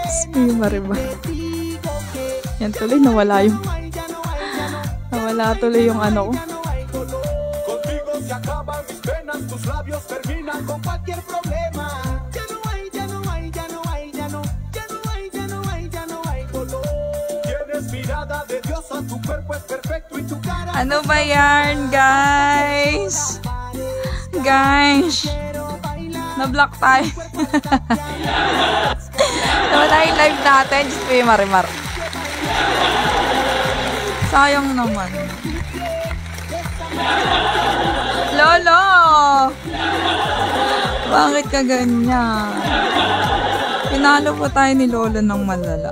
Sige, Mariba. Yan tuloy, nawala tuloy yung ano ko. Ano ba yan, guys? Na-block tayo. Nawala yung live natin. Just pay Marimar. Sayang naman. Lolo! Bakit ka ganyan? Pinalo po tayo ni Lolo ng malala.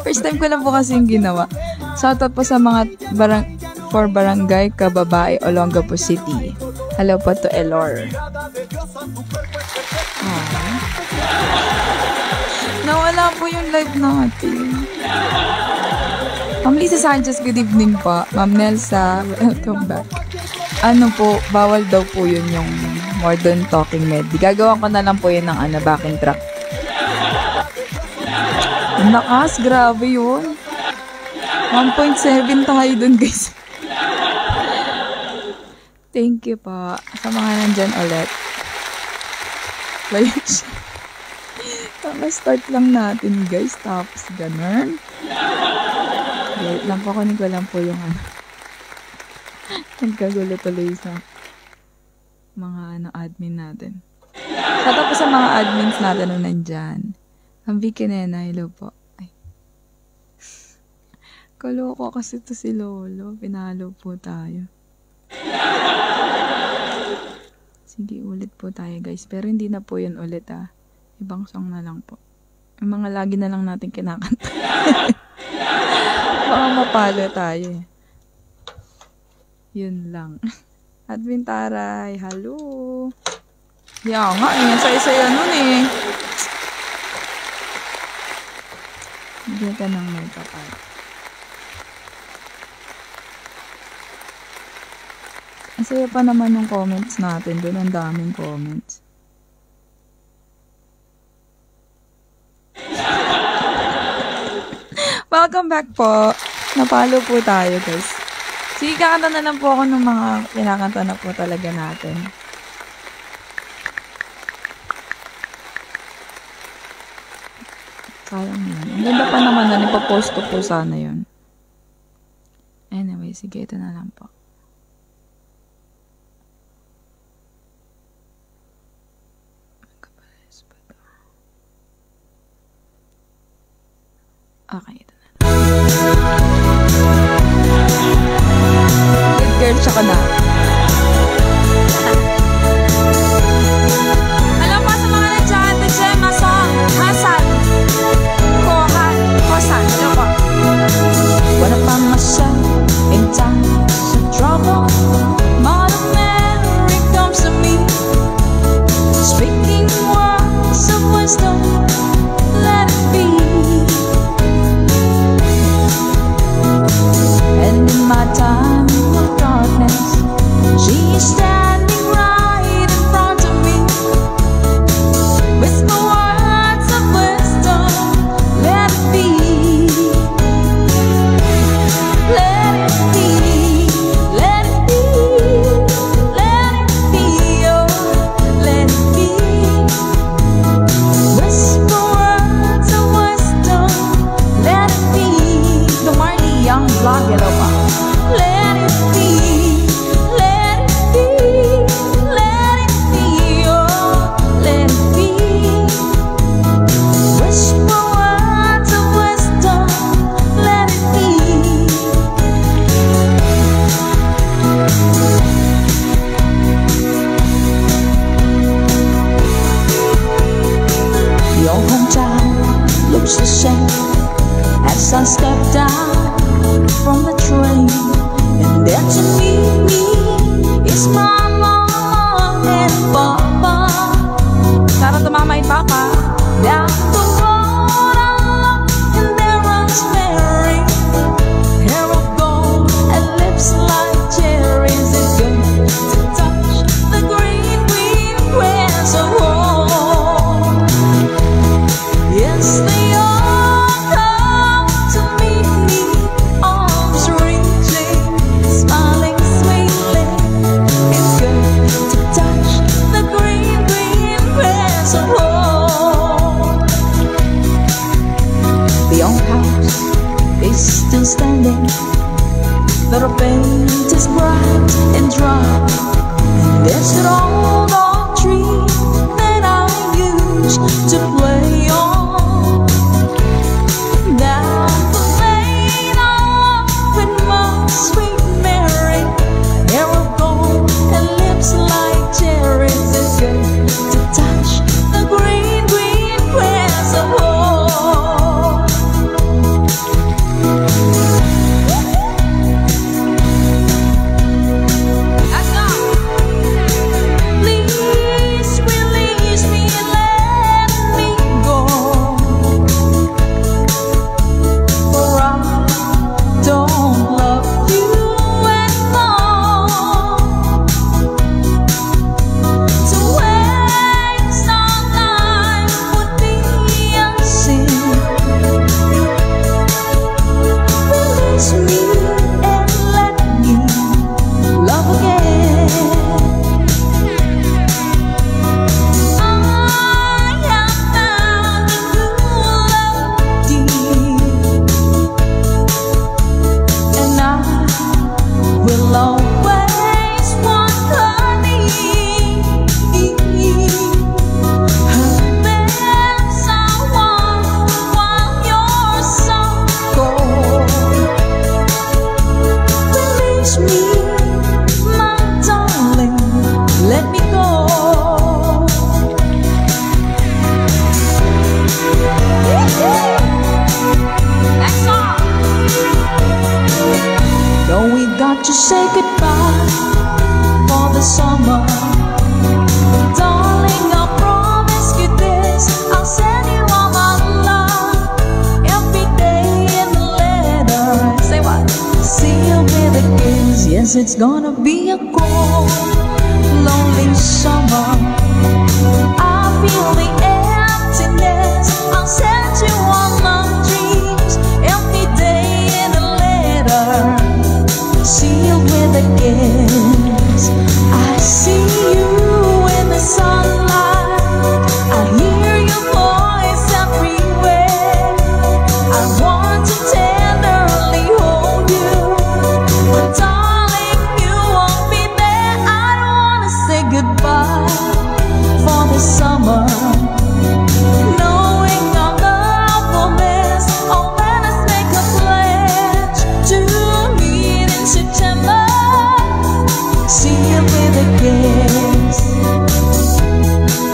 First time ko lang po kasi yung ginawa. Shoutout po sa mga barangay Kababae, Olongapo City. Hello po to Elor. Nawala po yung live natin. Ma'am Lisa Sanchez, good evening po. Ma'am Nelsa, welcome back. Ano po, bawal daw po yun yung more than talking medley. Gagawa ko na lang po yun ng backing track. Nakas, grabe yun. 1.7 tayo dun, guys. Thank you po. Sa mga nandyan ulit. Bayan siya. Start lang natin, guys. Tapos, ganun. Wait lang po. Kunin ko lang po yung nagkagulo tuloy sa mga admin natin. Tapos sa mga admins natin na nandyan. Ang Vicky Nena, hello po. Ay. Kaloko kasi to si Lolo. Pinalo po tayo. Sige, ulit po tayo, guys. Pero hindi na po yun ulit, Ibang song na lang po. Yung mga lagi na lang natin kinakanta. Baka mapalo tayo. Yun lang. Admin Taray, hello. Yeah nga, saya-saya nun Hindi ka nang may kapal. Ang saya pa naman yung comments natin. Doon ang daming comments. Welcome back po. Napalo po tayo, guys. Sige, kakanta na lang po ako ng mga kinakanta na po talaga natin. Sayang yun. Ang ganda pa naman na ipapost ko po sana yun. Anyway, sige, ito na lang po. Okay, ito na. Good girl, tsaka na. Alam mo sa mga nandiyan, the Gemma song, Hasan, Kosan, hello po. What if I'm myself in times of trouble? Mother Mary comes to me, speaking words of wisdom, let it be. And in my time of darkness, she is standing right in front of me. Whisper words of wisdom, let it be. Let it be, let it be, let it be, oh, let it be. Whisper words of wisdom, let it be. The Marley Young Vlog, hello pa. Let it be, let it be, let it be, oh, let it be. Whisper words of wisdom, let it be. Your hometown looks the same as I step down from the train, and there to meet me is my mama and papa. Shout out to mama and papa. Down the road I look and there runs Mary, hair of gold and lips like cherries. It's good to touch the green grass of home. it's gonna be a cold, lonely summer. I feel the emptiness. I'll send you all my dreams every day in a letter, sealed with a kiss. I see you in the sunlight, I hear your voice everywhere. I want to tenderly hold you, but darling, you won't be there. I don't wanna say goodbye for the summer, knowing our love will last. Oh, let us make a pledge to meet in September, sealed with a kiss,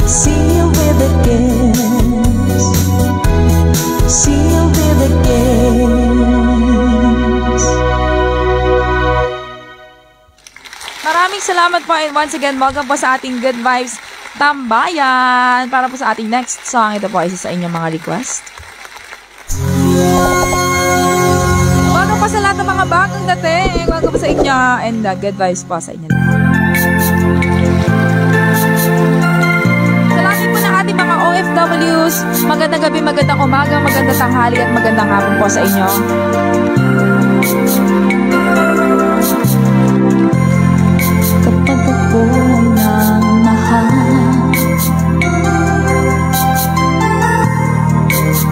sealed with a kiss, sealed with a kiss. Maraming salamat po, and once again, welcome po sa ating Good Vibes Tambayan. Para po sa ating next song, ito po isa sa inyong mga request. Welcome po sa lahat ng mga bagong dating. Welcome po sa inyo, and good vibes po sa inyo lahat. Sa lahat po ng ating mga OFWs, magandang gabi, magandang umaga, magandang tanghali, at magandang hapon po sa inyo. Kapag ako nang mahal,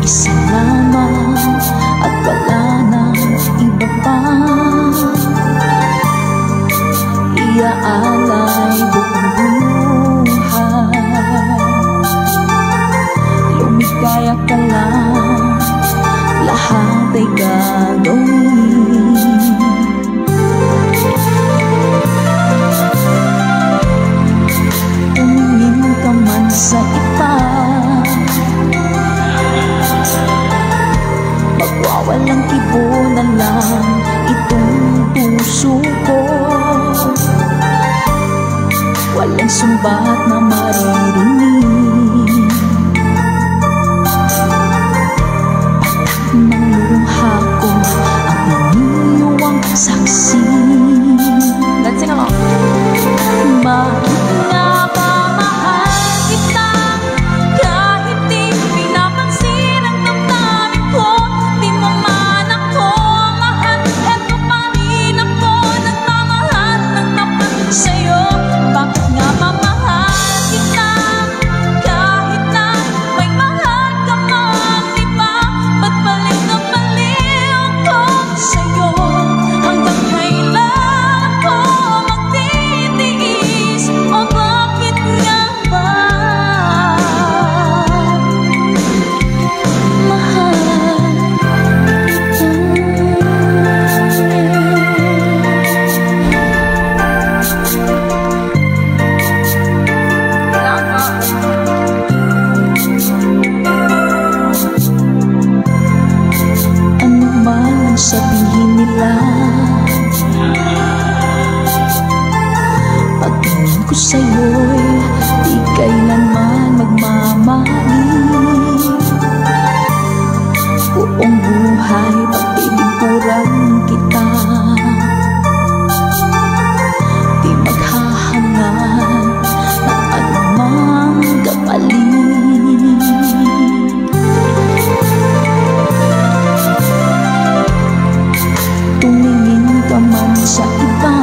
isa lamang at wala nang iba pa, iaalay buong buhay. Lumigaya ka lang, lahat ay gagawin. Tumingin ka man sa iba, magwawalang kibo na lang itong puso ko. Walang sumbat na maririnig, patak ng luha ko ang iniwang saksi. Let's sing along. Bakit nga ba mahal kita, kahit di pinapansin ang damdamin ko? Di mo man ako mahal, eto pa rin ako nagmamahal ng tapat sa'yo. Bakit nga ba mahal kita, kahit na may mahal ka man iba? Ba't baliw na baliw ko sa'yo? Hanggang kailan ako magtitiis? O bakit nga ba mahal ano man ang sabihin nila, pagtingin ko sa'yo'y di kailanman magmamali. Buong buhay pagbibigkuran kita, di maghahanap ng anumang kapalit. Tumingin ka man sa iba,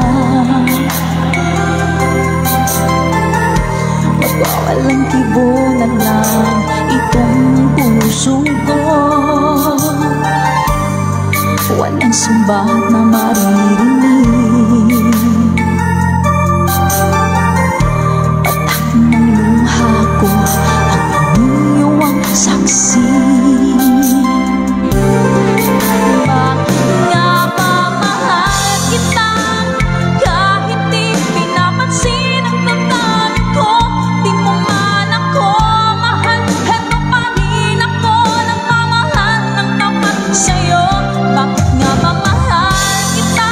magwawalang kibo na lang itong puso ko. Walang sumbat na maririnig, patak ng luha ko ang iniwang saksi. Bakit nga ba mahal kita, kahit di pinapansin ang damdamin ko? Di mo man ako mahal, eto pa rin ako nagmamahal ng tapat sa'yo. Bakit nga ba mahal kita,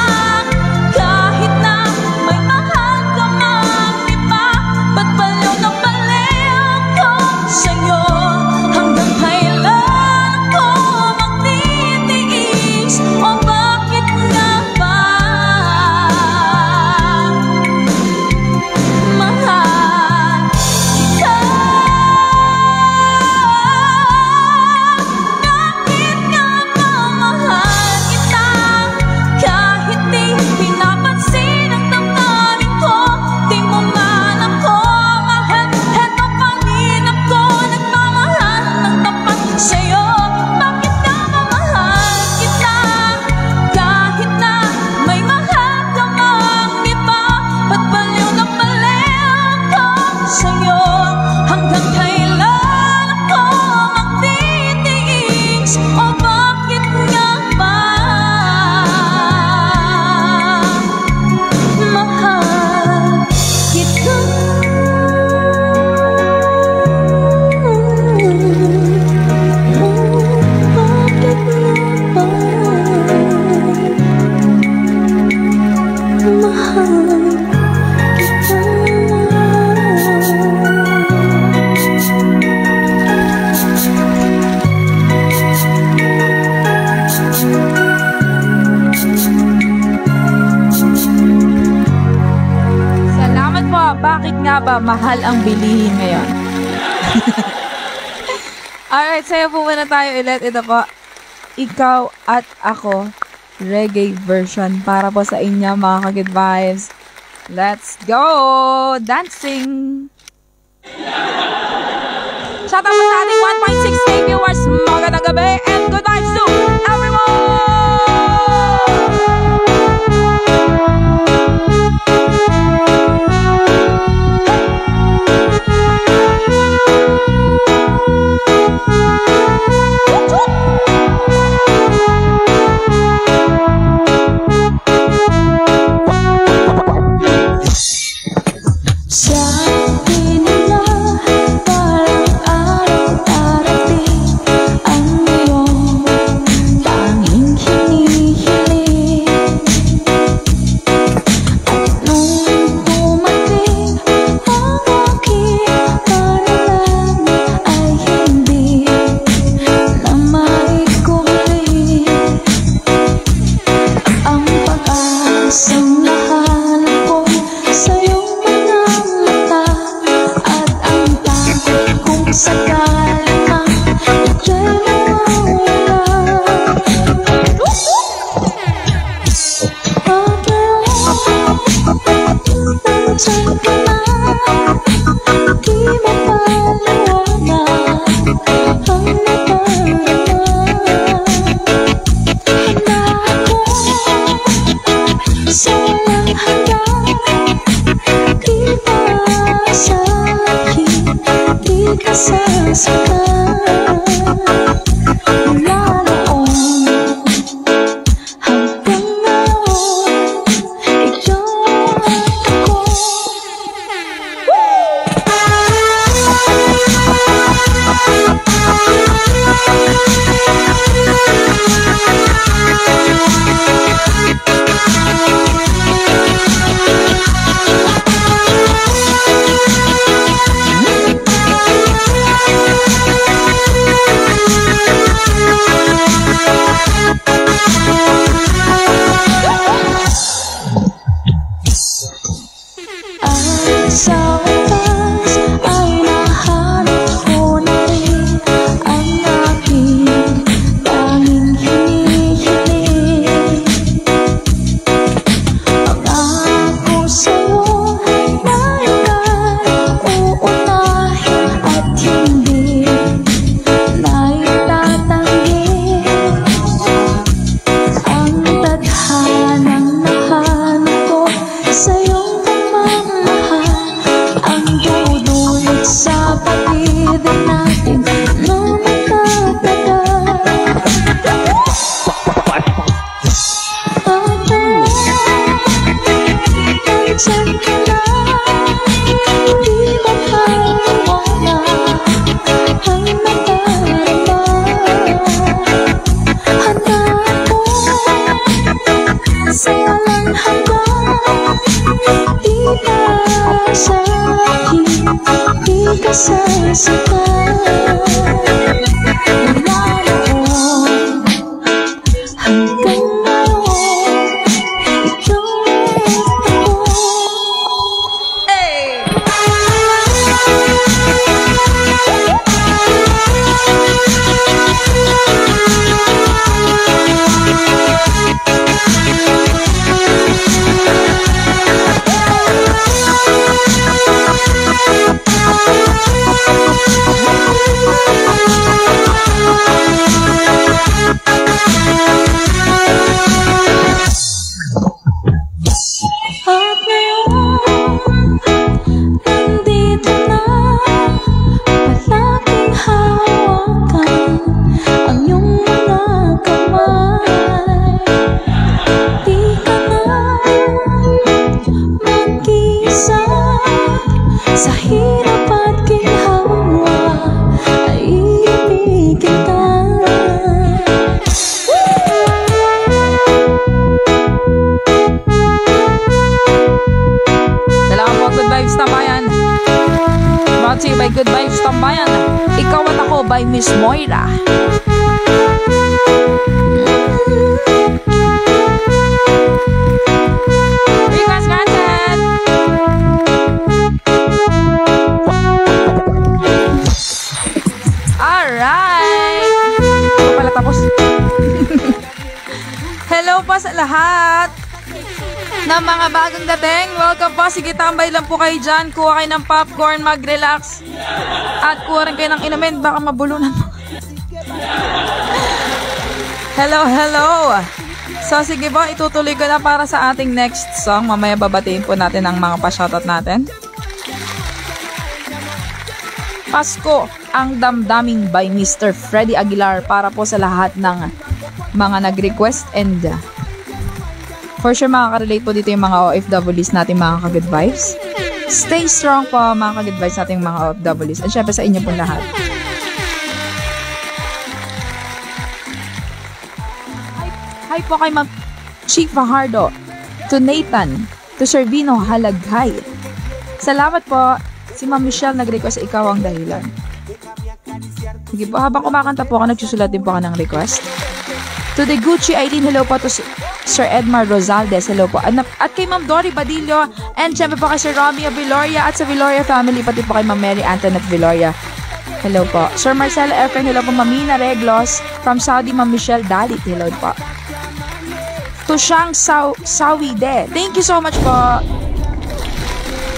mahal ang bilihin ngayon. Alright, sayo po muna tayo ulit. Ito po, Ikaw at Ako, reggae version para po sa inyo mga ka-good vibes. Let's go! Dancing! Shout out sa ating 1.6K viewers. Magandang gabi and good vibes to everyone! by Good Vibes Tambayan. Ikaw at Ako by Miss Moira. Request granted! Alright! Ito pala tapos. Hello po sa lahat ng mga bagong dating. Welcome po. Sige, tambay lang po kayo dyan. Kuha kayo ng popcorn, mag-relax. At kuha rin kayo ng inumin. Baka mabulunan mo. Hello, hello. So, sige po. Itutuloy ko na para sa ating next song. Mamaya babatiin po natin ang mga pa-shoutout natin. Pasko, ang damdamin by Mr. Freddy Aguilar para po sa lahat ng mga nag-request and for sure makaka-relate po dito yung mga OFWs natin, mga ka-good vibes. Stay strong po mga ka-good vibes natin mga OFWs and syempre sa inyo po lahat. Hi po kay Ma'am Chief Fajardo, to Nathan, to Servino Halaghay. Salamat po. Si Ma'am Michelle nag-request ikaw ang dahilan. Sige po, habang kumakanta po ako, nagsusulat din po ako ng request. To the Gucci Aileen, hello po. To Sir Edmar Rosaldez, hello po. At kay Ma'am Dory Badillo, and syempre po kay Sir Romeo Viloria, at sa Viloria family, pati po kay Ma'am Mary Antoinette Viloria. Hello po. Sir Marcelo Efren, hello po. Mamina Reglos, from Saudi, Ma'am Michelle Dalit, hello po. To Shang Sawide, thank you so much po.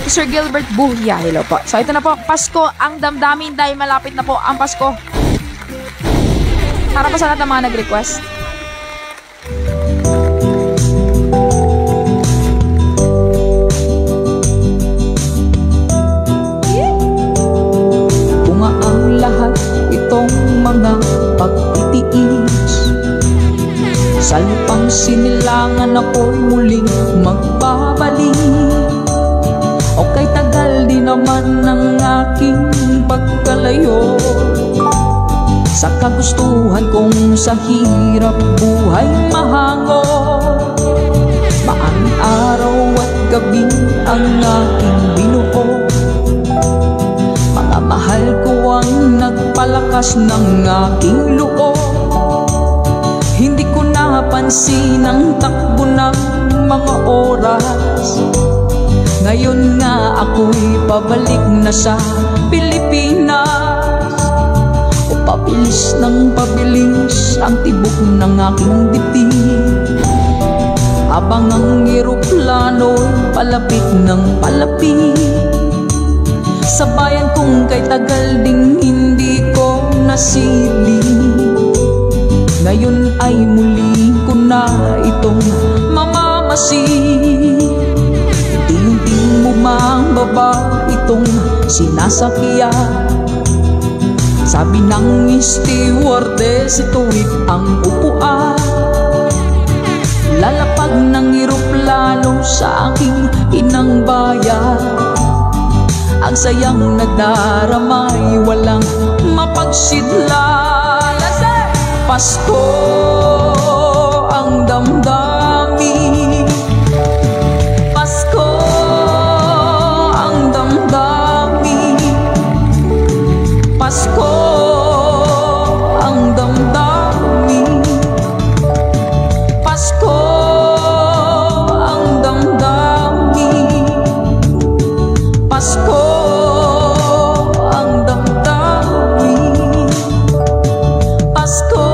Sir Gilbert Buhia, hello po. So ito na po, Pasko, ang damdamin dahil malapit na po ang Pasko. Para po sa lahat ng mga nag-request. Bunga ang lahat itong mga pagtitiis. Sa lupang sinilangan ako'y muling magbabalik. O kay tagal din naman ng aking pagkalayo sa kagustuhan kong sa hirap buhay mahango. Maaming araw at gabi ang aking binuo. Mga mahal ko ang nagpalakas ng aking loob. Hindi ko napansin ang takbo ng mga oras. Ngayon nga ako'y pabalik na sa Pilipinas. O pabilis ng pabilis ang tibok ng aking dibdib. Habang ang eroplano'y palapit ng palapit. Sa bayan kong kay tagal ding hindi ko nasilip. Ngayon ay muli ko na itong mamamasid. Unti-unting bumababa itong sinasakyan. Sabi ng stewardess, ito'y ang upuan. Lalapag ng eroplano sa aking inang bayan. Ang sayang nagdaramay, walang mapagsidlan. Pasko ang damdamin. Pasko ang damdamin. Pasko ang damdamin. Pasko ang damdamin. Pasko ang damdamin. Pasko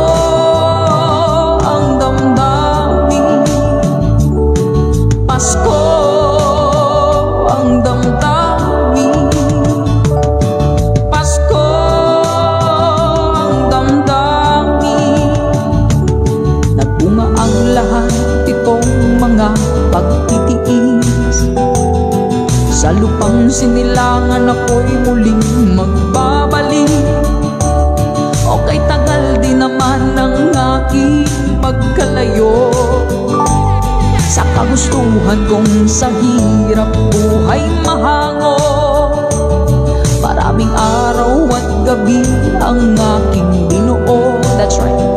ang damdamin. Pasko ang damdamin. Pasko ang damdamin. Nagbunga ang lahat itong mga pagtitiis. Sa lupang sinilangan ako'y muling magbabalik. O kay tagal din naman ng aking pagkalayo. Sa kagustuhan kong sa hirap buhay mahango. Maraming araw at gabi ang aking binuo. That's right.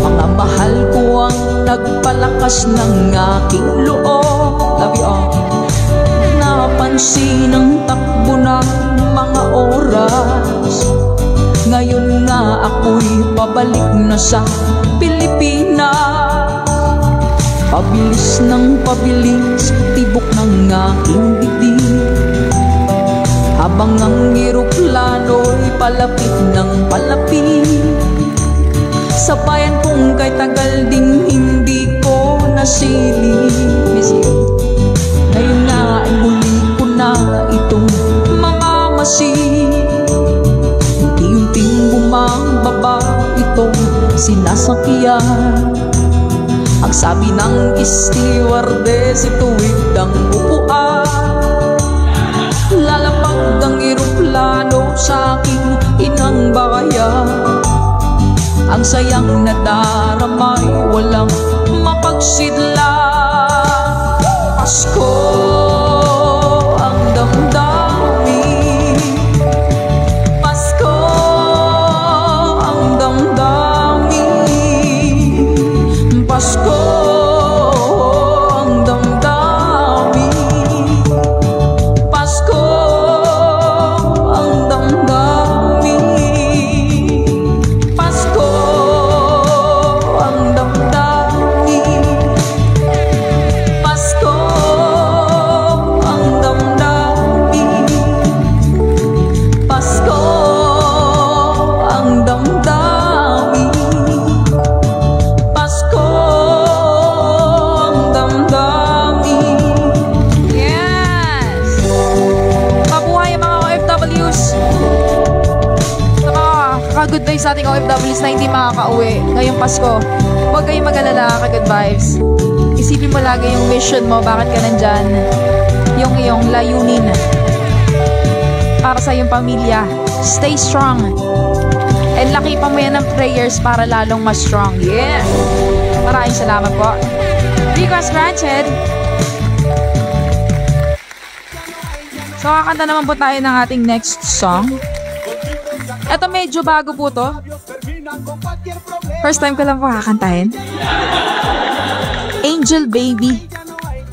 Mga mahal ko ang nagpalakas ng aking loob. Love you all. Napansin ang takbo ng mga oras. Ngayon nga ako'y pabalik na sa Pilipinas. Pabilis ng pabilis, tibok ng aking dibdib. Habang ang eroplano'y palapit ng palapit. sinasakyan. Ang sabi ng stewardess, ituwid ang upuan. Lalapag ang eroplano sa aking inang bayan. Ang sayang nadaramay, walang mapagsidlan. Pasko ang damdamin, Pasko ang damdamin, Pasko ang damdamin, Pasko ang damdamin, Pasko ang damdamin, Pasko ang damdamin, Pasko ang damdamin, Pasko ang damdamin. Yes! Mabuhay ang mga OFWs. Sa mga kaka-good vibes sa ating OFWs na hindi makakauwi ngayong Pasko, huwag kayong mag-alala, ka-good vibes. Isipin mo lagi yung mission mo, bakit ka nandyan, yung iyong layunin para sa iyong pamilya. Stay strong. And lakipan mo yan ng prayers para lalong mas strong. Yeah! Maraming salamat po. Request granted. So, kakanta naman po tayo ng ating next song. Ito medyo bago po to. First time ko lang po kakantahin. Angel Baby.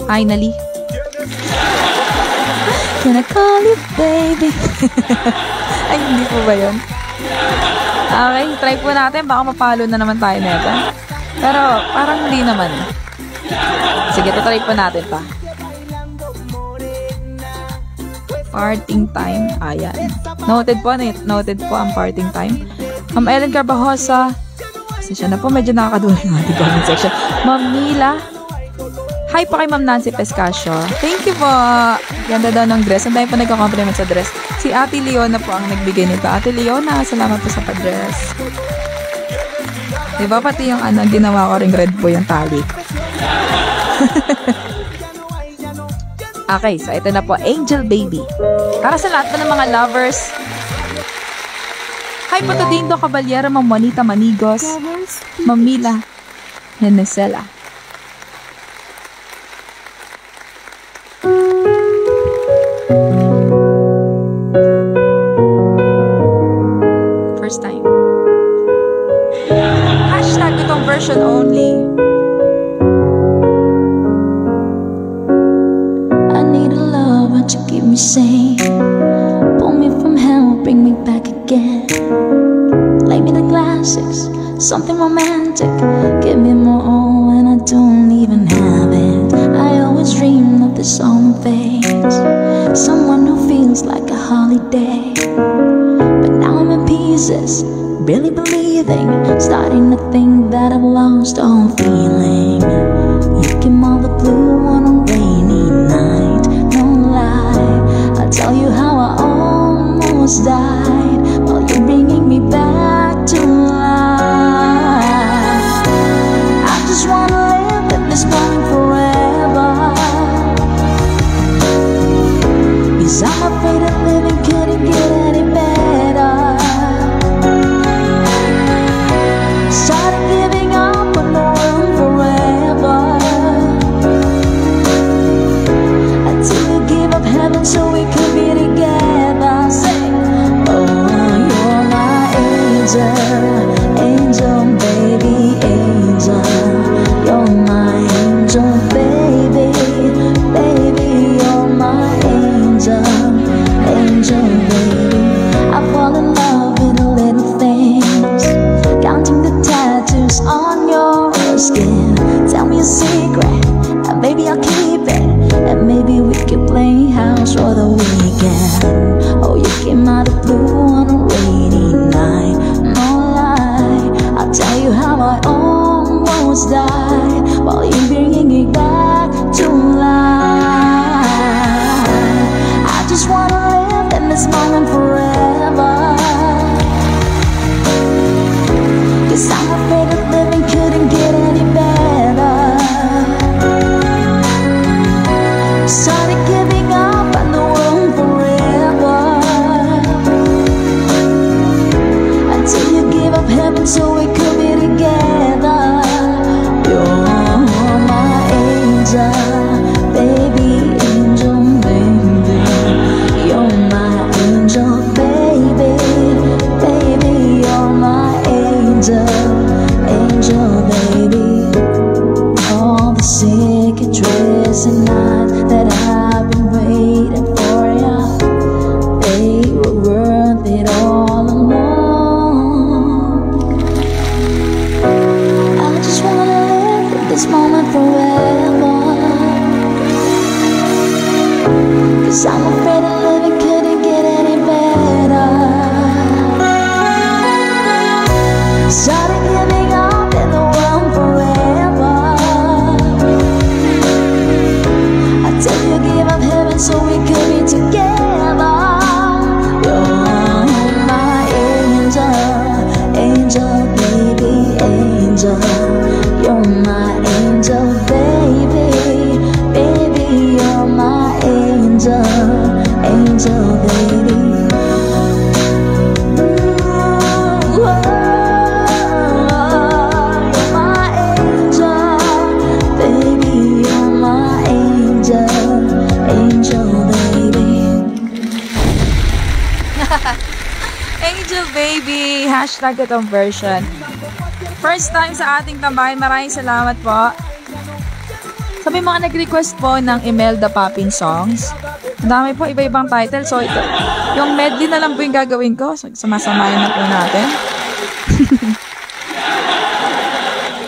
Finally. Can I call you baby? Ay, hindi po ba yun? Okay, try po natin. Baka mapalo na naman tayo nito. Pero parang hindi naman. Sige, try po natin pa. Parting time. Ayan. Noted po ang parting time. Ma'am Ellen Carbajosa. Pasensya na po, medyo nakakadulo yung ating comment section. Ma'am Mila. Hi po kay Ma'am Nancy Pescasio. Thank you po. Ganda daw ng dress. Ang dahil po nagka-compliment sa dress. Si Ate Leona po ang nagbigay nito. Ate Leona, salamat po sa pa-dress. Diba pati yung ginawa ko ring red po yung tali. Okay, so ito na po, Angel Baby. Para sa lahat po ng mga lovers. Hi po to Dindo Caballero, Ma'am Juanita Manigos, Ma'am Mila Henesela. First time. Hashtag itong version only. I need a love, won't you keep me sane? Pull me from hell, bring me back again. Play me the classics, something romantic. Give me more when I don't even have it. I always dream of this song phase, someone who feels like a holiday. But now I'm in pieces, really believing, starting to think that I've lost all feeling. You came all the blue on a rainy night, no lie. I'll tell you how I almost died while you're bringing me back to life. I just wanna live at this point forever, 'cause I'm afraid that living couldn't get any better. Started giving up on the world forever. Until you gave up heaven so we could be together. Say, Angel Baby, hashtag itong version. First time sa ating tambahin, maraming salamat po. Sabi mga nag-request po ng Imelda Papin songs. Ang dami po, iba-ibang title. So, ito, yung medley na lang po yung gagawin ko. So, sumasamayan na po natin.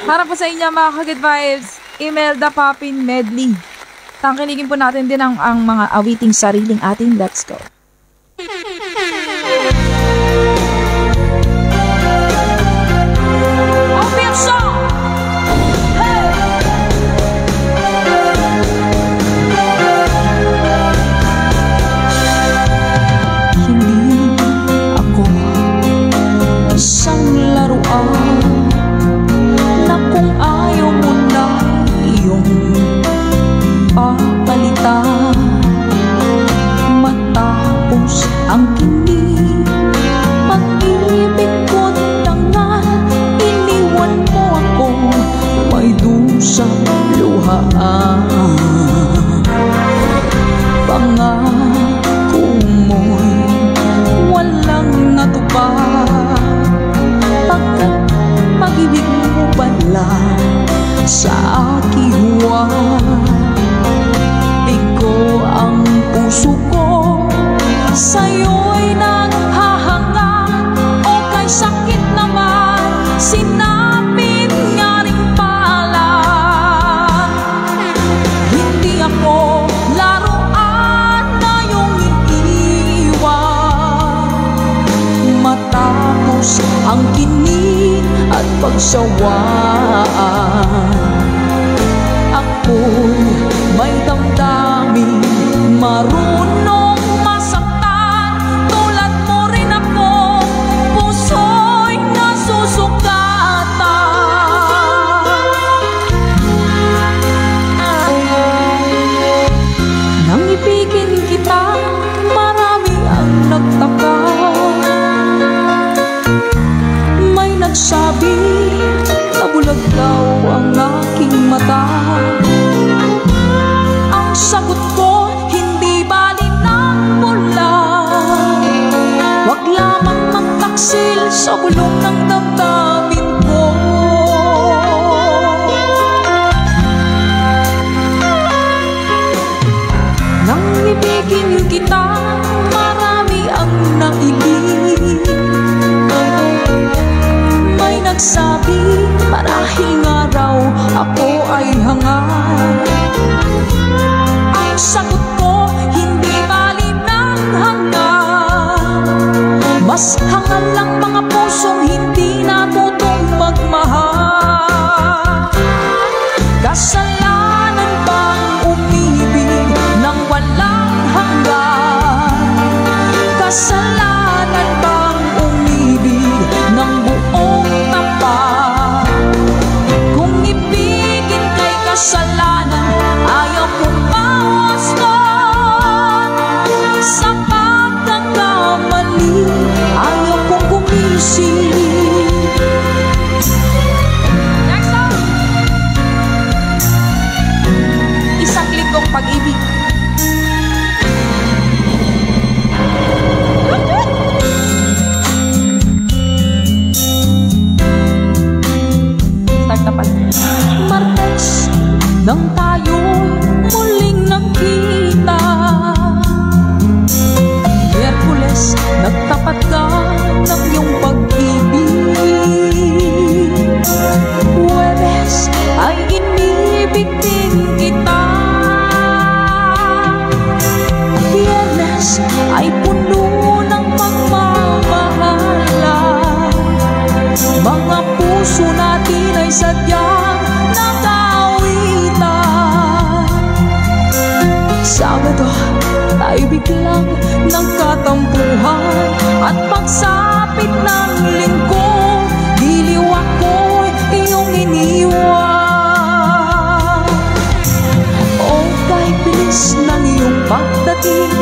Para po sa inyo mga ka-good vibes, Imelda Papin medley. Tangkiligin po natin din ang mga awiting sariling atin. Let's go. Sa akiwa, ikaw ang puso ko, sa'yo'y naghahanga. O kay sakit naman, sinapit nga rin pala. Hindi ako laruan na iyong iniiwan, matapos ang kinig at pagsawaan. Ako'y may damdamin, marunong masaktan. Tulad mo rin ako, puso'y nasusukatan. Nang ibigin kita, marami ang nagtaka. May nagsabi na bulag daw ang aking mata. Ang sagot ko, hindi bali ng bulag. Wag lamang magtaksil sa bulong ng damdamin ko. Nang ibigin kita, marami ang naibig. May nagsabi, marahil nga raw ako ay hangal. Ang sagot ko, hindi bali ng hangal. Mas hangal lang mga pusong hindi natutong magmahal. Kasalanan bang umibig ng walang hanggan? Kasalanan bang umibig ng buong tapat? Kung ibigin kay kasalanan, ayaw kong bawas doon. Sa pagkakamali, ayaw kong gumising. Next song! Isang linggong pag-ibig. Martes, nang tayo'y muling nakita. Miyerkules, nagtapat ka ng iyong pag-ibig. Huwebes, ay inibig din kita. Biyernes, ay puno ng pagmamahalan. Mga puso natin ay sadyang nag-aawitan. Sabado, tayo biglang nagkatampuhan. At pagsapit ng linggo, diliw ako'y iyong iniwan. O kay bilis ng iyong pagdating,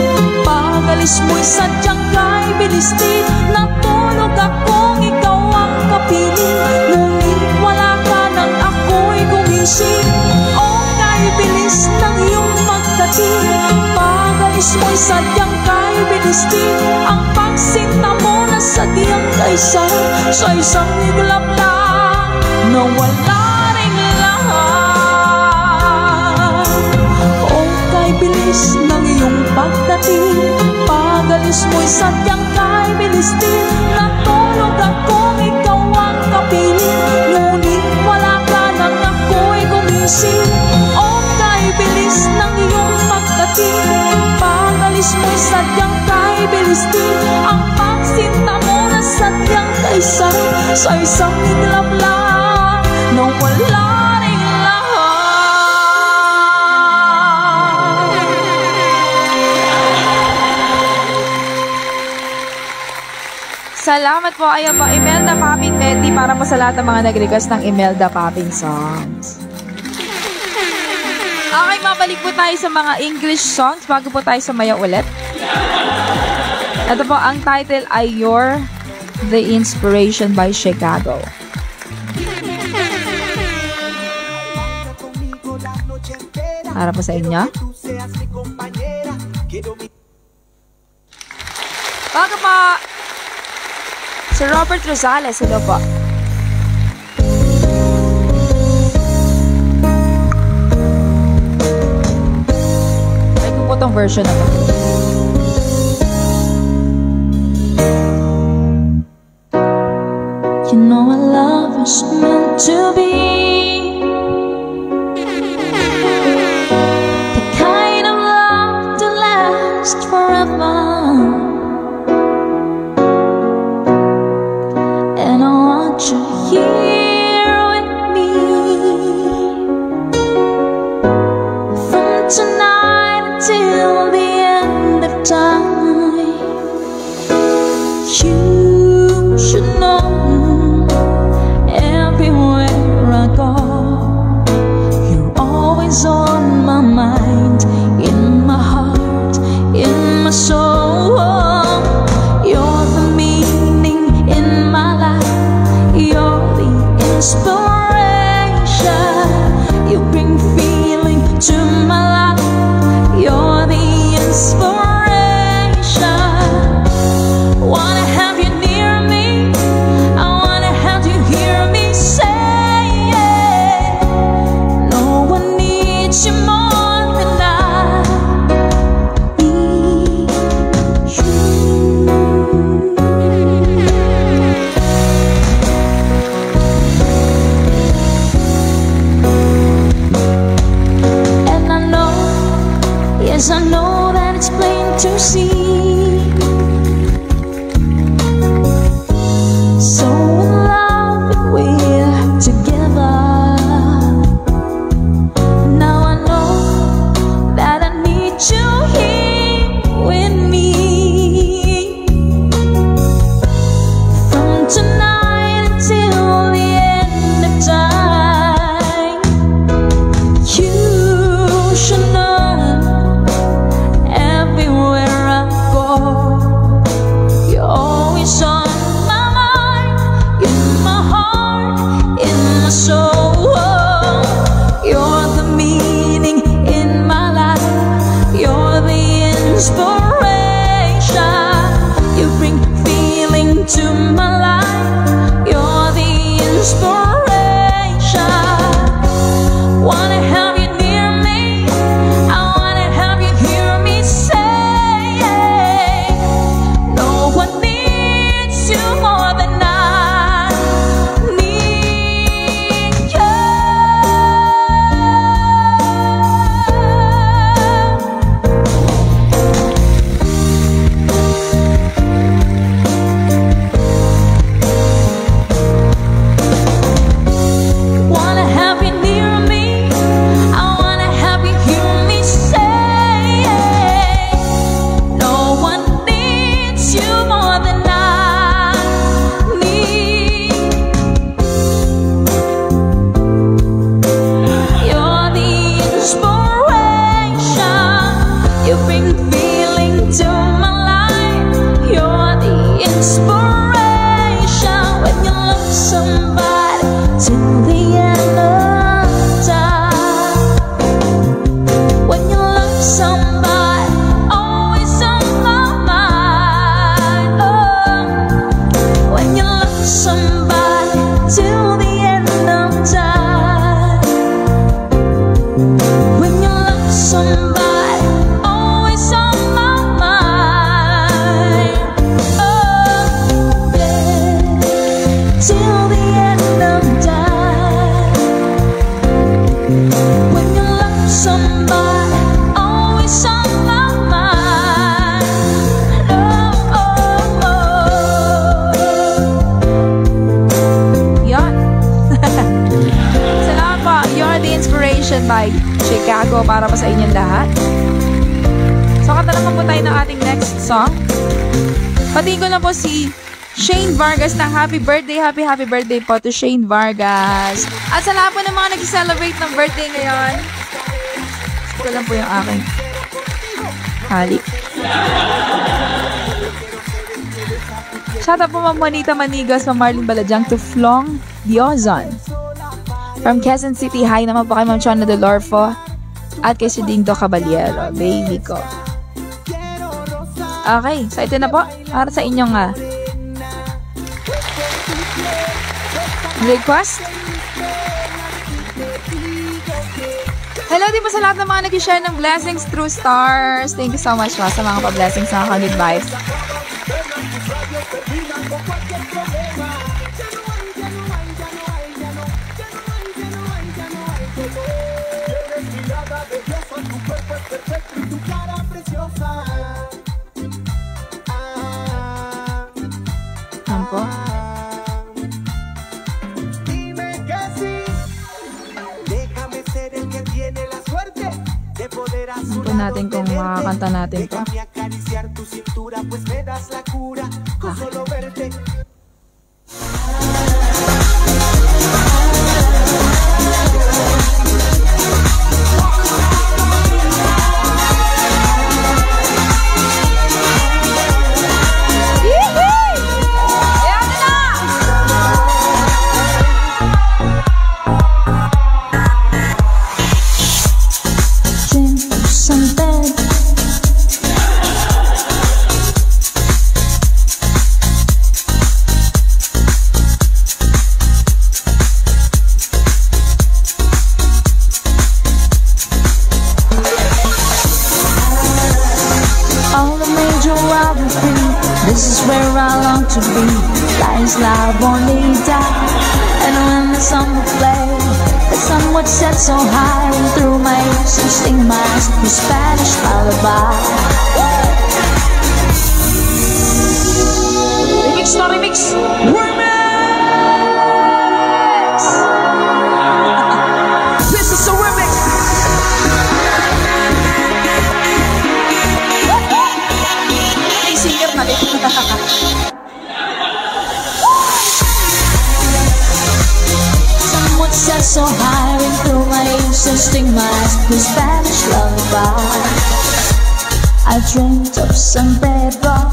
pag-alis mo'y sadyang kay bilis din. Natulog akong ikaw ang kapiling, ngunit wala ka nang ako'y gumising. O kay bilis ng iyong pagdating, pag-alis mo'y sadyang kay bilis din. Ang pagsinta mo na sadyang sadyang kaisa sa isang iglap lang na wala ring lahat. O kay bilis ng iyong pagdating, pag-alis mo'y sadyang kay bilis din. Natulog akong ikaw ang kapiling, ngunit wala ka nang ako'y gumising. O kay bilis ng iyong pagdating, pag-alis mo'y sadyang kay bilis din. Ang pagsinta mo na sadyang kaisa sa isang iglap lang na wala ring lahat. Salamat po. Ayan po, Imelda Popping Betty para po sa lahat ng mga nag-request ng Imelda Popping songs. Okay, mabalik po tayo sa mga English songs bago po tayo sumaya ulit. Ito po, ang title ay You're the Inspiration by Chicago. Para po sa inyo. Bago po, si Robert Rosales, hello po. Ay ko po tong version na po. You know our love is meant to be the kind of love to last forever. And I want you here with me from tonight until the end of time. You should know everywhere I go, you're always on my mind, in my heart, in my soul. You're the meaning in my life, you're the inspiration. You bring feeling to my life, you're the inspiration. Wanna have you near me, I wanna have you hear me say it. No one needs you more than I need you. And I know, yes I know that it's plain to see. So in love if we're together. Now I know that I need you here with me. From tonight until the end of time. You should know everywhere I go, you're always on my mind, in my heart, in my soul. You're the meaning in my life, you're the inspiration. You bring feeling to my life, you're the inspiration. Wanna have you near me, I wanna have you hear me say it. No one needs you more than I need you. to para pa sa inyong lahat. So, kanta naman po tayo ng ating next song. Patiin ko na po si Shane Vargas ng happy birthday po to Shane Vargas. At sa lahat po ng mga nag-celebrate ng birthday ngayon, ito lang po yung aking halik. Shout out po Ma'am Juanita Manigas, Ma'am Marlene Baladyang, to Flong Diozon. From Quezon City, hi naman po kay Ma'am Chona Dolorfo at kay si Dingdo Caballero, baby ko. Okay, so ito na po para sa inyong request. Hello din po sa lahat ng mga nag-share ng blessings through stars. Thank you so much po sa mga pa-blessings na Ka-Good Vibes. Ano po natin kung makakanta natin to. To be lies La Bonita, and when the sun would play, the sun would set so high, and through my ears and sing my Spanish lullaby. Remix, no remix, remix. This is a remix. Ay, singer na din. Set so high and through my ears and sting my Spanish lullaby. I dreamt of San Pedro.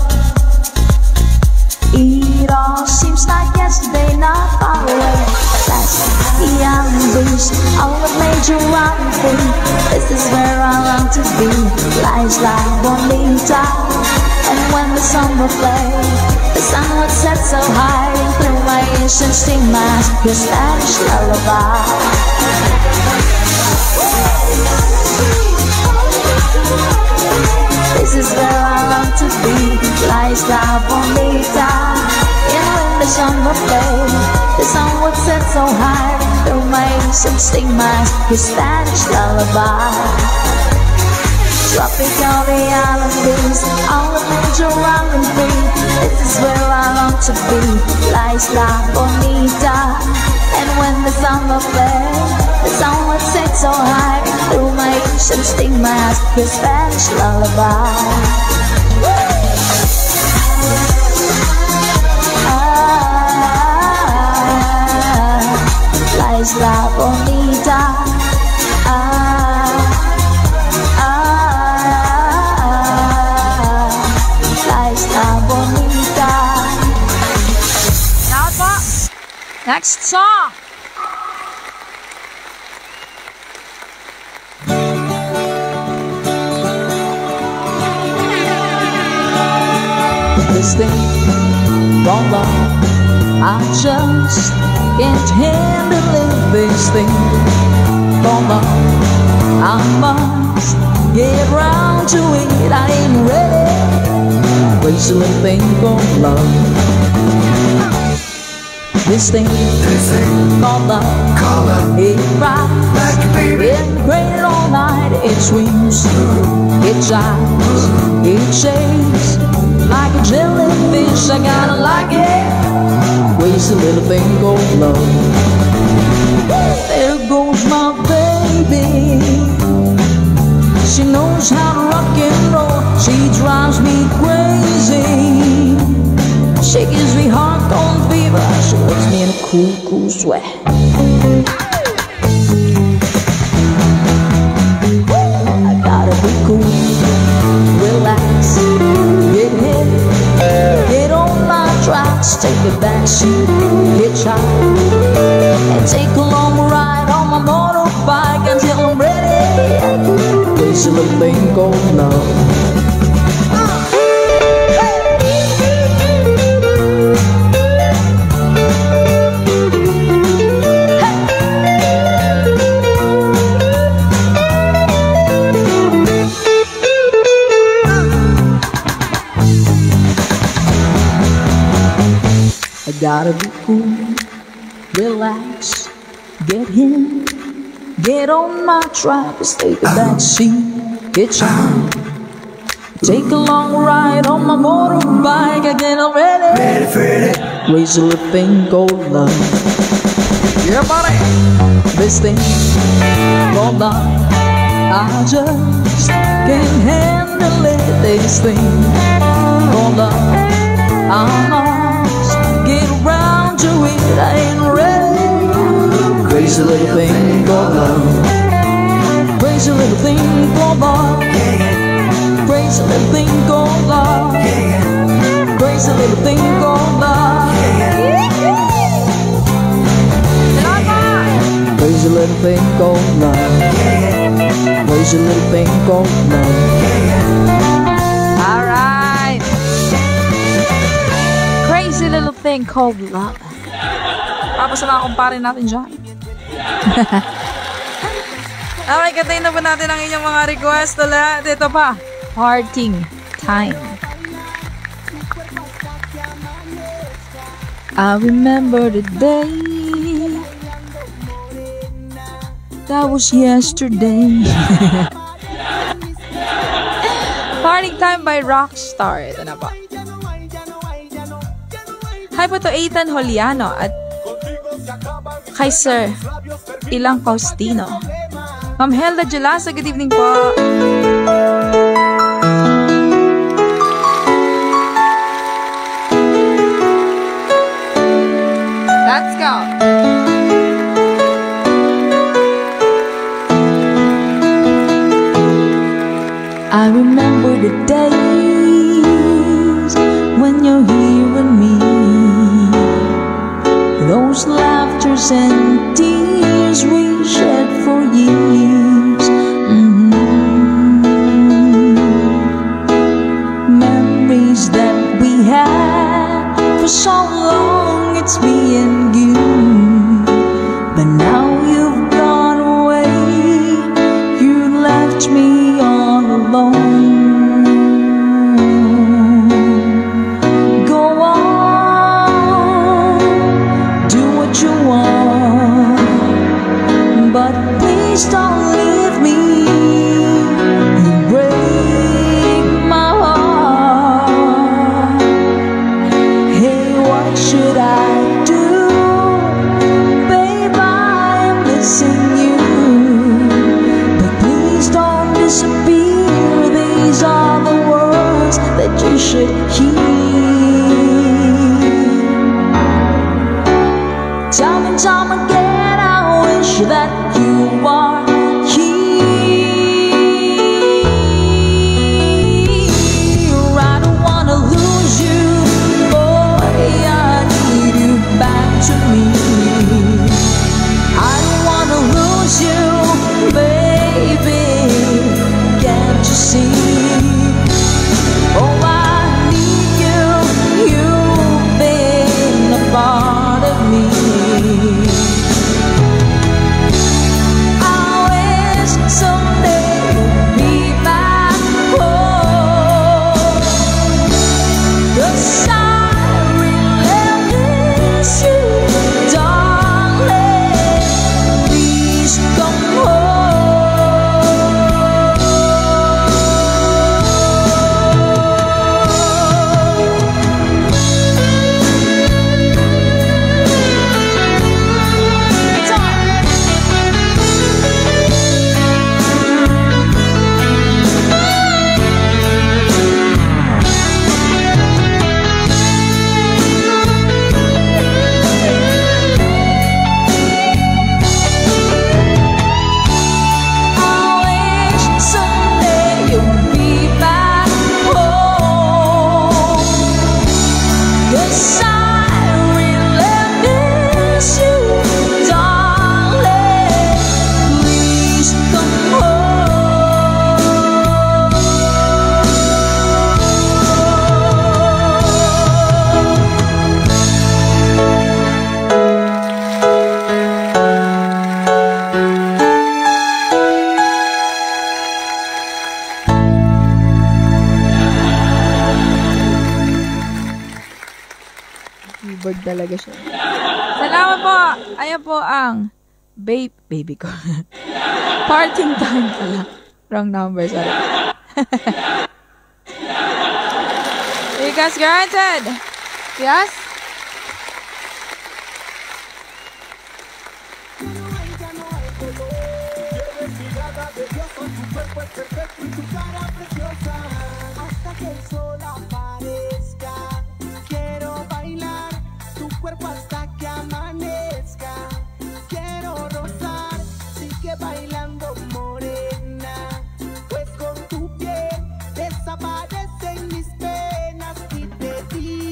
It all seems like yesterday, not far away. That's the island breeze, all that made you want me. This is where I long to be, lies La Bonita. And when the sun will play, the sun would set so high, and through my ears and sing my Spanish lullaby. This is where I long to be, lies La Bonita. And when the sun will play, the sun would set so high, and through my ears and sing my Spanish lullaby. Tropical the island breeze, all the major island free. This is where I long to be, lies La Bonita. And when the sun will play, the sun would set so high, through my ears and sting my Spanish lullaby. Lies La Bonita. Next song! This thing won't love, I just can't handle this thing won't love, I must get round to it. I ain't ready, crazy little thing called love. This thing called love, it cries, it cranes all night, it screams, it shines, it shakes like a jellyfish. I gotta like it, crazy little thing called love. There goes my baby, She knows how to rock and roll. She drives me crazy. She gives me hardcore fever. She puts me in a cool, cool sweat. I gotta be cool, relax, get hit, get on my tracks, take the backseat, hitchhike, and take a long ride on my motorbike until I'm ready. There's a little thing called love. I gotta be cool, relax, get in, get on my track, take a back seat, hitchhike, take a long ride on my motorbike, I get all ready, raise a little thing called love. Yeah, buddy, this thing called love, I just can't handle it. This thing called love, I must get around to it. I ain't ready. Crazy little thing called love. Crazy little thing called love. Crazy little thing called love. Crazy little thing called love. Crazy little thing called love. Crazy little thing called love. Alright. Crazy little thing called love. Tapos na kumpare natin dyan. Okay, katayin na po natin ang inyong mga request ulit. Ito pa, parting time. I remember the day that was yesterday. Parting time by Rockstar. Ito na po. Hi po to Ethan Holiano at kay Sir Ilang Faustino. Ma'am Helda Jalasa, good evening po. Let's go. I remember the days when you're here with me, those laughters and tears we shed for years. Memories that we had for so long, it's me and you. But now you've gone away, you left me all alone. Go on, do what you want, but please don't leave me. You break my heart. Hey, what should I do? Babe, I'm missing you. But please don't disappear. These are the words that you should hear. Time and time again, I wish that you are here. I don't wanna lose you, boy, I need you back to me. I don't wanna lose you, baby, can't you see? Oh, I need you, you've been a part of me. Keyboard talaga siya. Salamat po! Ayan po ang baby ko. Parting time pala. Wrong number, sorry. Because granted. Yes?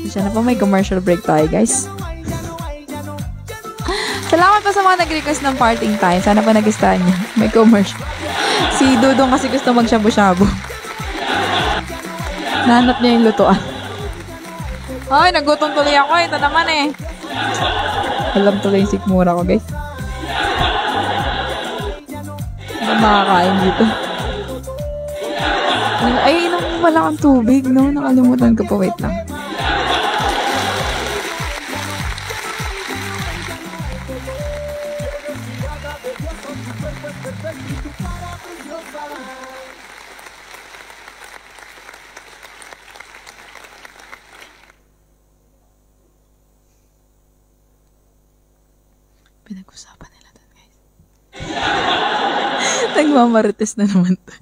Sana po may commercial break tayo, guys. Salamat po sa mga nag-request ng parting time. Sana po nag-gustahan niya. May commercial. Si Dudong kasi gusto mag-shabu-shabu. Nahanap niya yung lutuan. Ay, nagutom tuloy ako. Ito naman eh. Alam tuloy yung sikmura ko, guys. Ano makakain dito? Ay, inom pala kang tubig, no? Nakalimutan ko pa. Wait lang. Pinag-usapan nila doon, guys. Nagmamarites na naman to.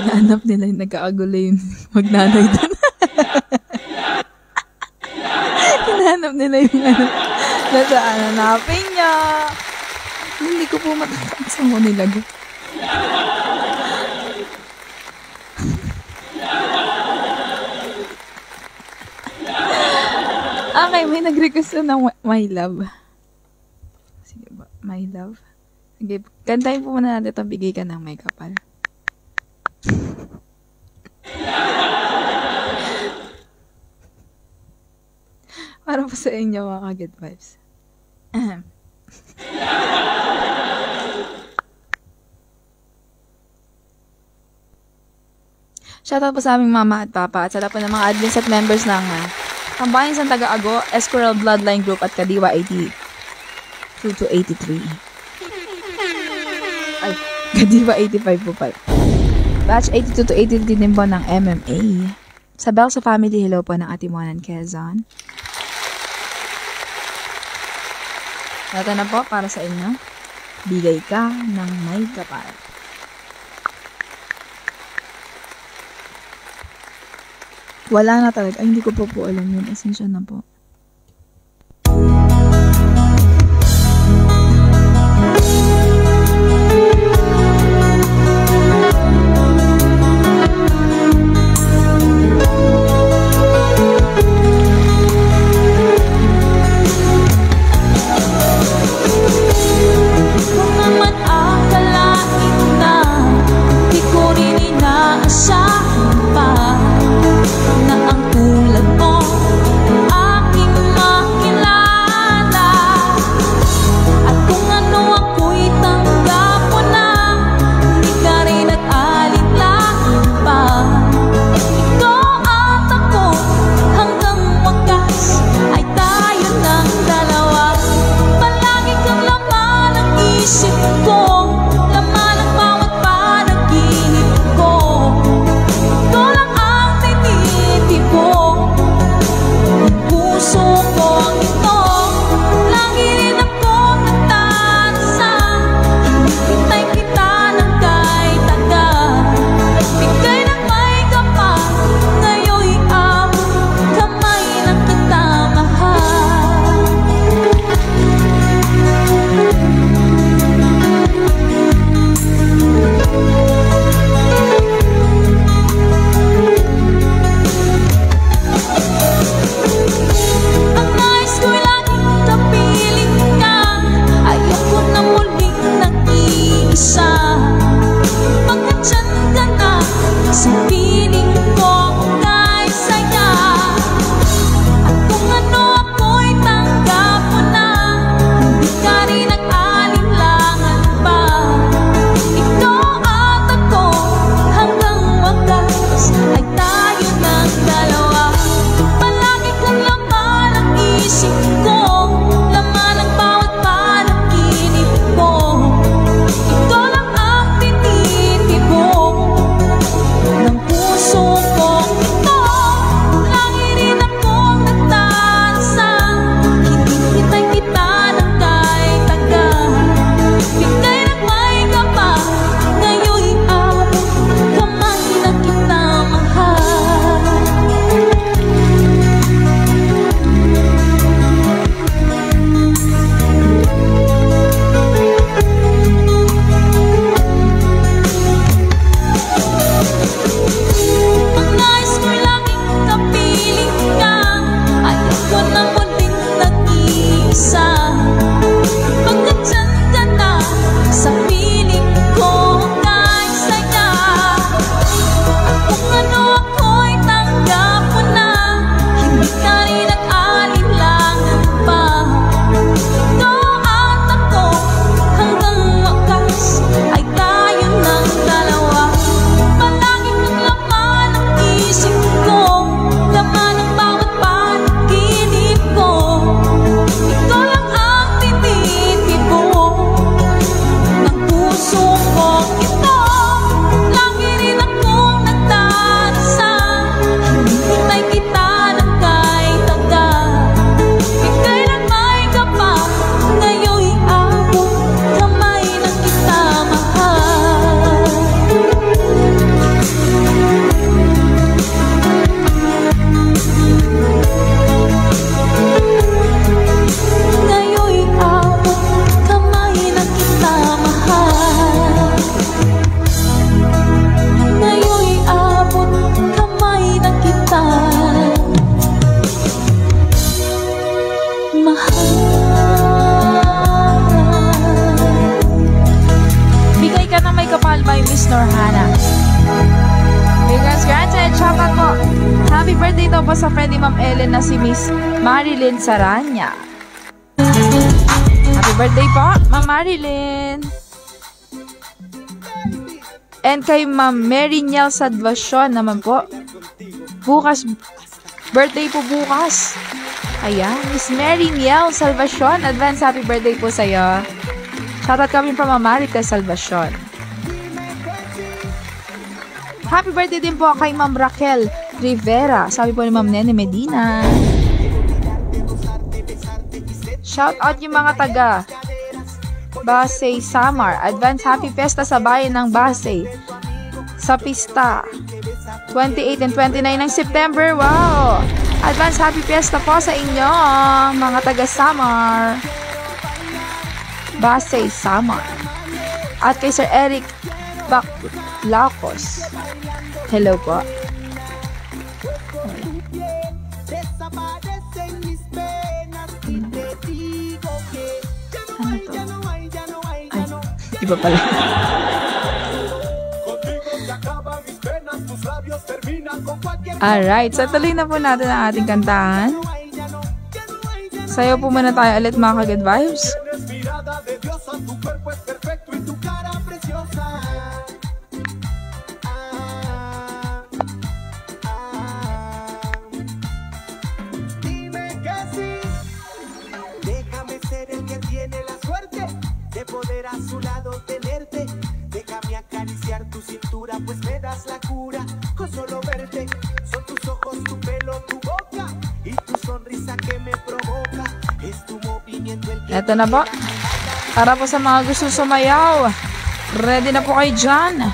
Naanap nila yung nagkaagulo yung magnanay doon. Hinahanap nila yung nasaan hanapin niya. Hindi ko po matatapos saan ko nilago. Okay, may nag-request ng My Love. Sige ba? My Love. Sige, kantahin po muna natin itong Bigay Ka ng May Kapal. Para po sa inyo mga ka-good vibes. Shoutout po sa aming mama at papa at sa lahat po ng mga admins at members ng Tambayan San Taga-Ago, Esquirrel Bloodline Group at Kadiwa 82 to 83. Ay, Kadiwa 85 po pala. Batch 82 to 83 din po ng MMA. Sa Belsa Family, hello po ng Atimuanan, Quezon. Ito na po para sa inyo. Bigay Ka ng May Kapal. Wala na talaga. Ay, hindi ko po alam yun. Esensya na po. Kung naman akalain na di ko rin inaasahan pa na ang tulad mo po sa friend ni Ma'am Ellen na si Miss Marilyn Saranya. Happy birthday po, Ma'am Marilyn. And kay Ma'am Mary Niel Salvacion naman po. Bukas, birthday po bukas. Ayan, Miss Mary Niel Salvacion, advance happy birthday po sa'yo. Shoutout kami from America Salvacion. Happy birthday din po kay Ma'am Raquel Rivera. Sabi po ni Ma'am Nene Medina. Shoutout yung mga taga Basay, Samar. Advance happy fiesta sa bayan ng Basay. Sa pista. 28 and 29 ng September. Wow! Advance happy fiesta po sa inyo, mga taga Samar. Basay, Samar. At kay Sir Eric Baclacos. Hello po. Ano to? Ay, iba pala. Alright, so tuloy na po natin ang ating kantahan. Sayo po muna tayo ulit mga ka-good vibes. Poder a su lado tenerte, déjame acariciar tu cintura, pues me das la cura con solo verte. Son tus ojos, tu pelo, tu boca y tu sonrisa que me provoca. Es tu movimiento el que... Eto na po. Para po sa mga gusto sumayaw. Ready na po kayo dyan.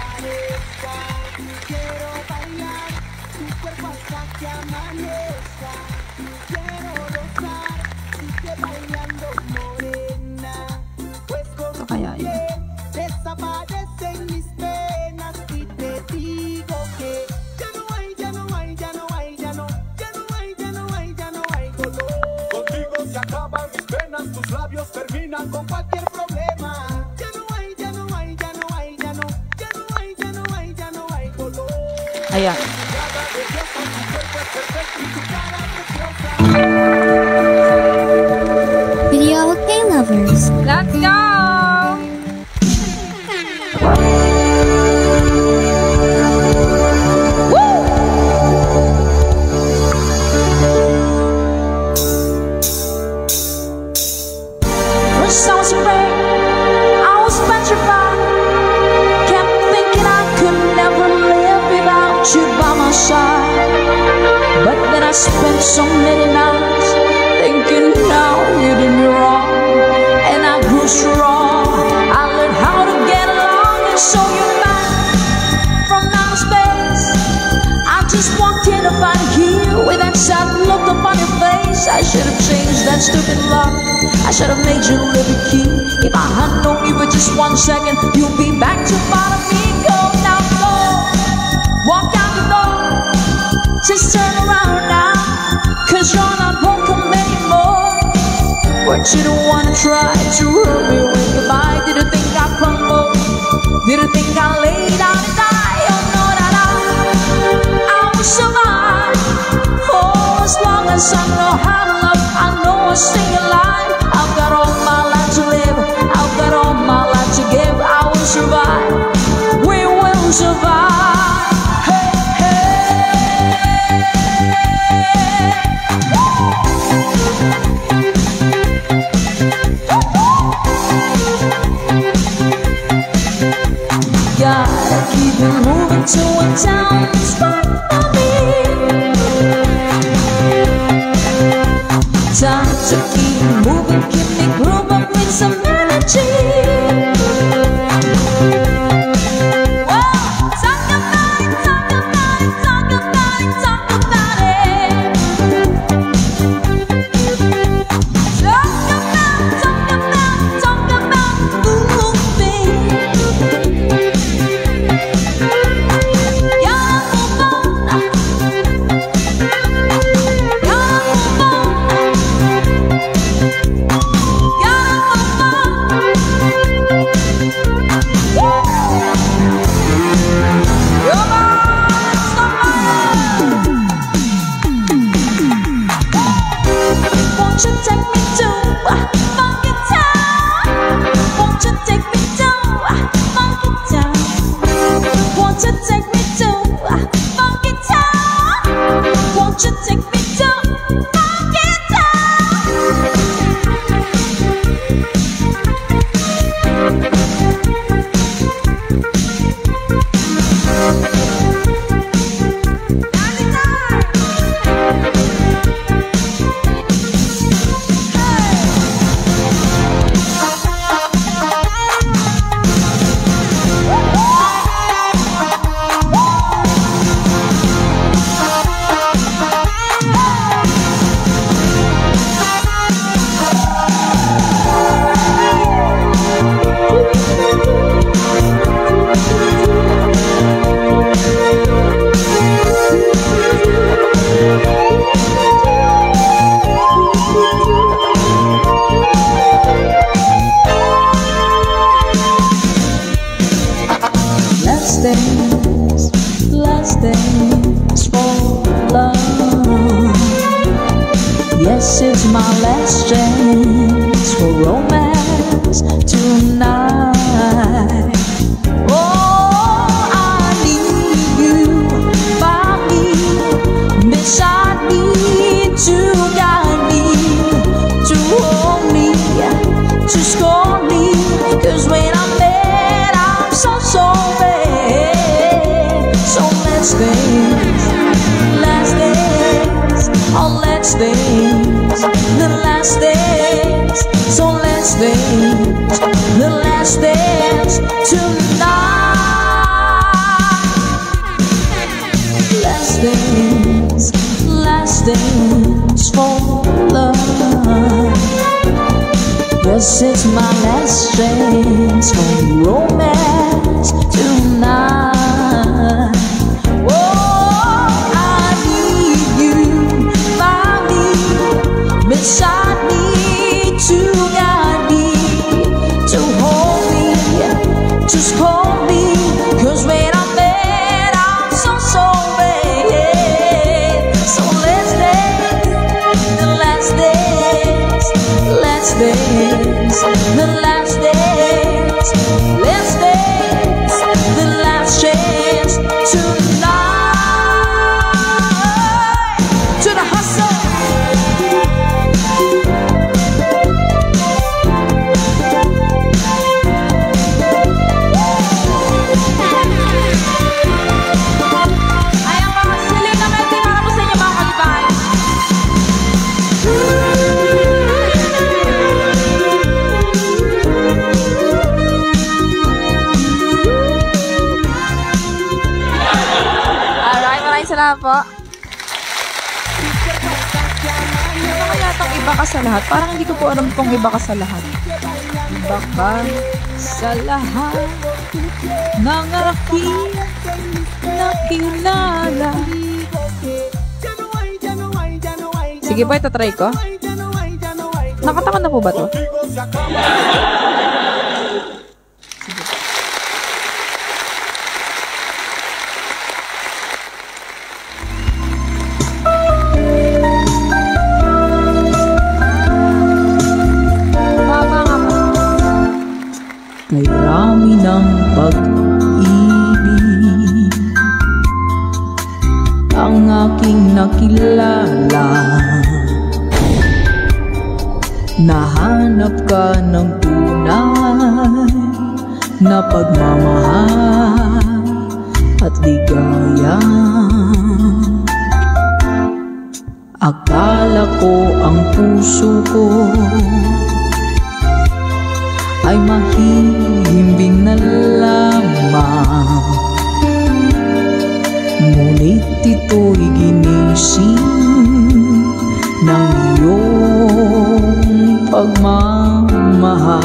Con cualquier problema, ya no hay, ya no hay, ya no hay, ya no, ya no hay, ya no hay, ya no hay dolor. Ayan. Video okay lovers. Let's go! But then I spent so many nights thinking how you did me wrong, and I grew strong. I learned how to get along, and so you're back from outer space. I just walked in to find you with that sad look upon your face. I should have changed that stupid lock. I should have made you live a key. If I had known you for just 1 second, you'd be back to bother me. Go now, go. Walk out the door. Just turn around now, 'cause you're not welcome anymore. But you don't wanna try to hurt me with goodbye. Didn't think I'd crumble, didn't think I'd lay down and die. Oh no, that I will survive. Oh, as long as I know how to love, I know I'll stay alive. I've got all my life to live, I've got all my life to give. I will survive, we will survive. Gotta keep it moving to a town that's right for me. Time to keep moving, keep me grooving with some energy. Won't you take me to Funky Town? Won't you take me to Funky Town? Won't you take me to Funky Town? Won't you take me to Funky Last days for love. Yes, it's my last chance for romance tonight. Oh, I need you by me, beside me, to guide me, to hold me, to score me. 'Cause when I'm mad, I'm so sorry. So let's dance, last dance, oh let's dance, the last dance. So let's dance, the last dance tonight. Last dance for love. Yes, it's my last chance for romance tonight. Beside me, to guide me, to hold me, to scold me. 'Cause when I'm mad, I'm so sorry. So let's dance, the last dance, let's dance, the last dance, let's dance, the last chance tonight. To the hustle. Salamat po. Ano kaya itong iba ka sa lahat? Parang hindi ko po alam itong iba ka sa lahat. Iba ka sa lahat ng aking nakilala. Sige po, itatry ko. Nakatakon na po ba ito? Kay rami ng pag-ibig ang aking nakilala. Nahanap ka ng tunay na pagmamahal at ligaya. Akala ko ang puso ko ay mahihimbing na lamang, ngunit ito'y ginising ng iyong pagmamahal.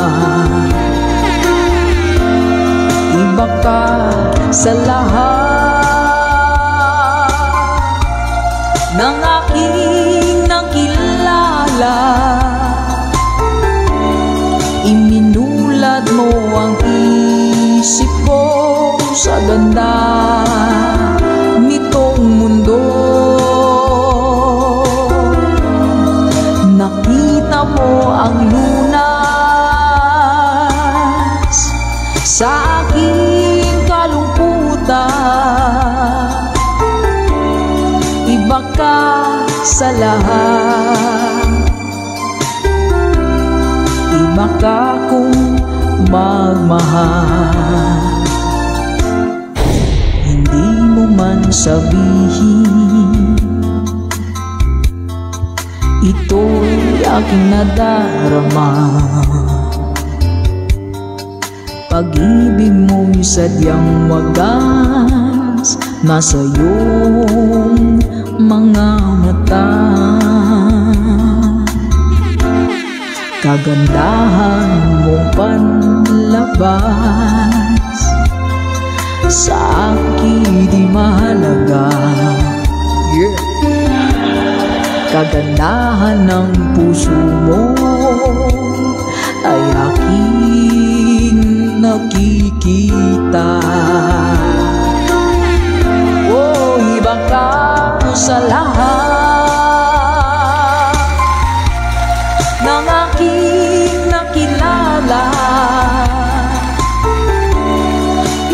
Iba ka sa lahat ng aking nakilala. Iminulad mo ang isip ko sa ganda nitong mundo. Nakita sa lahat. Iba ka kung magmahal, hindi mo man sabihin, ito'y aking nadarama. Pag-ibig mo'y sadyang wagas, nasa iyong mga mata. Kagandahan mong panlabas sa akin di mahalaga. Kagandahan ng puso mo ay aking nakikita. Oh, iba ka sa lahat ng aking nakilala.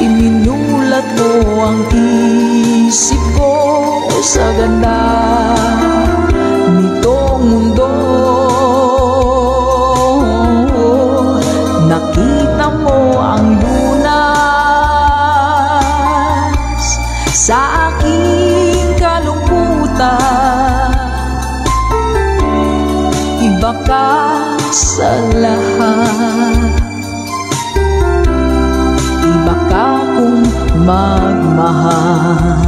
Iminulat mo ang isip ko sa ganda nitong mundo. Nakita mo ang lunas sa aking kalungkutan. Iba ka sa lahat, iba ka kung magmahal,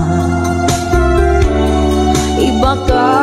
iba ka